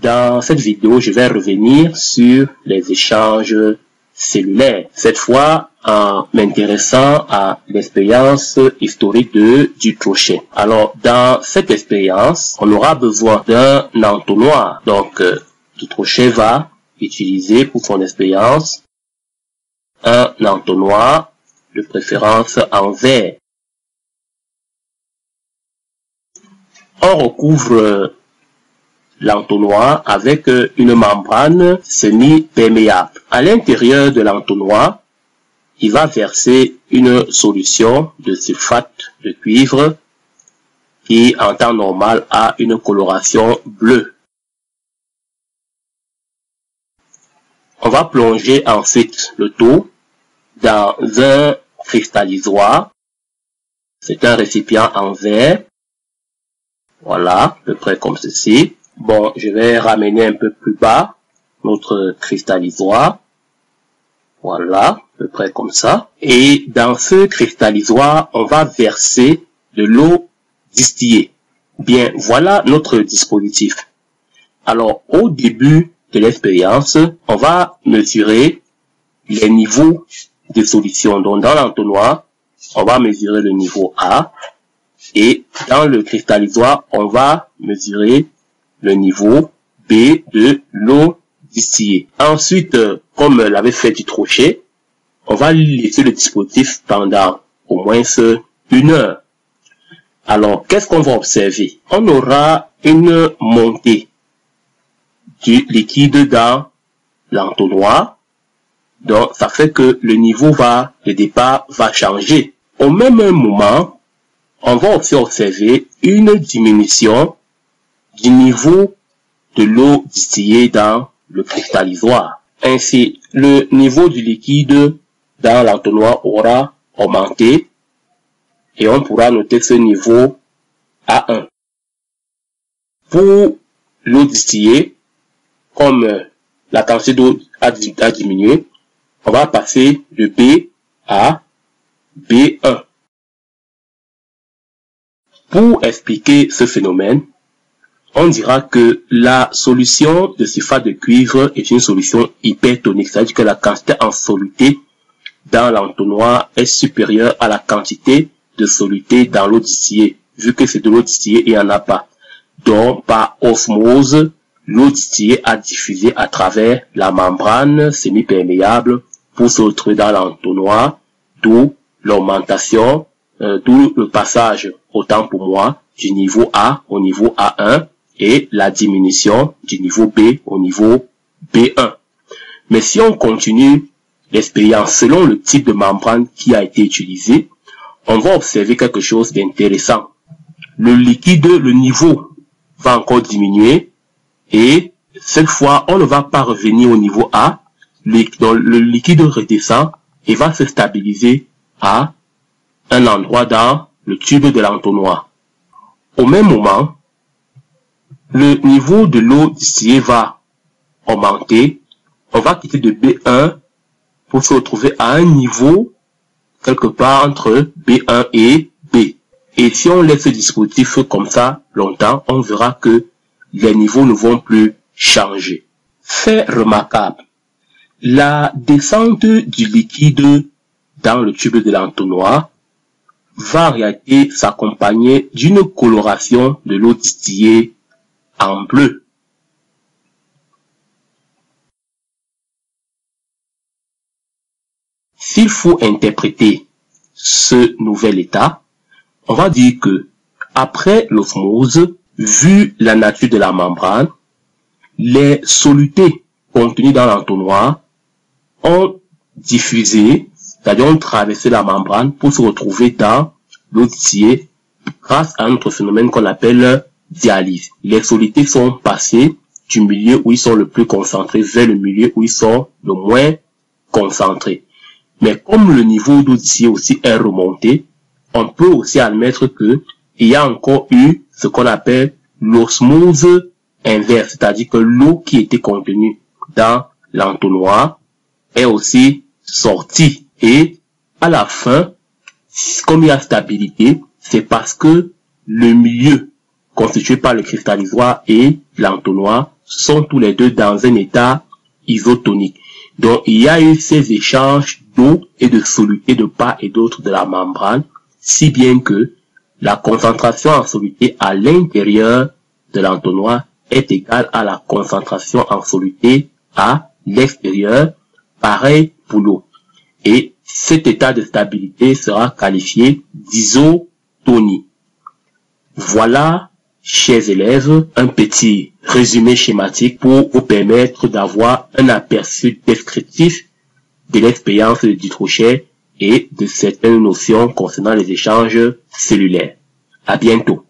Dans cette vidéo, je vais revenir sur les échanges cellulaires. Cette fois, en m'intéressant à l'expérience historique de Dutrochet. Alors, dans cette expérience, on aura besoin d'un entonnoir. Donc, Dutrochet va utiliser pour son expérience un entonnoir, de préférence en verre. On recouvre l'entonnoir avec une membrane semi-perméable. À l'intérieur de l'entonnoir, il va verser une solution de sulfate de cuivre qui, en temps normal, a une coloration bleue. On va plonger ensuite le tout dans un cristallisoir. C'est un récipient en verre. Voilà, à peu près comme ceci. Bon, je vais ramener un peu plus bas notre cristallisoir. Voilà, à peu près comme ça. Et dans ce cristallisoir, on va verser de l'eau distillée. Bien, voilà notre dispositif. Alors, au début de l'expérience, on va mesurer les niveaux de solution. Donc, dans l'entonnoir, on va mesurer le niveau A. Et dans le cristallisoir, on va mesurer le niveau B de l'eau distillée. Ensuite, comme l'avait fait Dutrochet, on va laisser le dispositif pendant au moins 1 heure. Alors, qu'est-ce qu'on va observer? On aura une montée du liquide dans l'entonnoir. Donc, ça fait que le niveau de départ va changer. Au même moment, on va aussi observer une diminution du niveau de l'eau distillée dans le cristallisoire. Ainsi, le niveau du liquide dans l'entonnoir aura augmenté et on pourra noter ce niveau à 1. Pour l'eau distillée, comme la quantité d'eau a diminué, on va passer de B à B1. Pour expliquer ce phénomène, on dira que la solution de sulfate de cuivre est une solution hypertonique, c'est-à-dire que la quantité en soluté dans l'entonnoir est supérieure à la quantité de soluté dans l'eau distillée. Vu que c'est de l'eau distillée, il n'y en a pas. Donc, par osmose, l'eau distillée a diffusé à travers la membrane semi-perméable pour se retrouver dans l'entonnoir, d'où l'augmentation, d'où le passage, autant pour moi, du niveau A au niveau A1 et la diminution du niveau B au niveau B1. Mais si on continue l'expérience selon le type de membrane qui a été utilisé, on va observer quelque chose d'intéressant. Le liquide, le niveau va encore diminuer et cette fois, on ne va pas revenir au niveau A. Le liquide redescend et va se stabiliser à un endroit dans le tube de l'entonnoir. Au même moment, le niveau de l'eau distillée va augmenter. On va quitter de B1 pour se retrouver à un niveau quelque part entre B1 et B. Et si on laisse ce dispositif comme ça longtemps, on verra que les niveaux ne vont plus changer. Fait remarquable, la descente du liquide dans le tube de l'entonnoir va en réalité s'accompagner d'une coloration de l'eau distillée en bleu. S'il faut interpréter ce nouvel état, on va dire que après l'osmose, vu la nature de la membrane, les solutés contenues dans l'entonnoir ont diffusé, c'est-à-dire ont traversé la membrane pour se retrouver dans l'eau distillée grâce à un autre phénomène qu'on appelle dialyse. Les solutés sont passés du milieu où ils sont le plus concentrés vers le milieu où ils sont le moins concentrés. Mais comme le niveau d'eau distillée aussi est remonté, on peut aussi admettre que il y a encore eu ce qu'on appelle l'osmose inverse, c'est-à-dire que l'eau qui était contenue dans l'entonnoir est aussi sortie. Et à la fin, comme il y a stabilité, c'est parce que le milieu constitué par le cristallisoire et l'entonnoir sont tous les deux dans un état isotonique. Donc, il y a eu ces échanges d'eau et de soluté de part et d'autre de la membrane, si bien que la concentration en soluté à l'intérieur de l'entonnoir est égale à la concentration en soluté à l'extérieur, pareil pour l'eau. Et cet état de stabilité sera qualifié d'isotonie. Voilà, chers élèves, un petit résumé schématique pour vous permettre d'avoir un aperçu descriptif de l'expérience de Dutrochet et de certaines notions concernant les échanges cellulaires. À bientôt.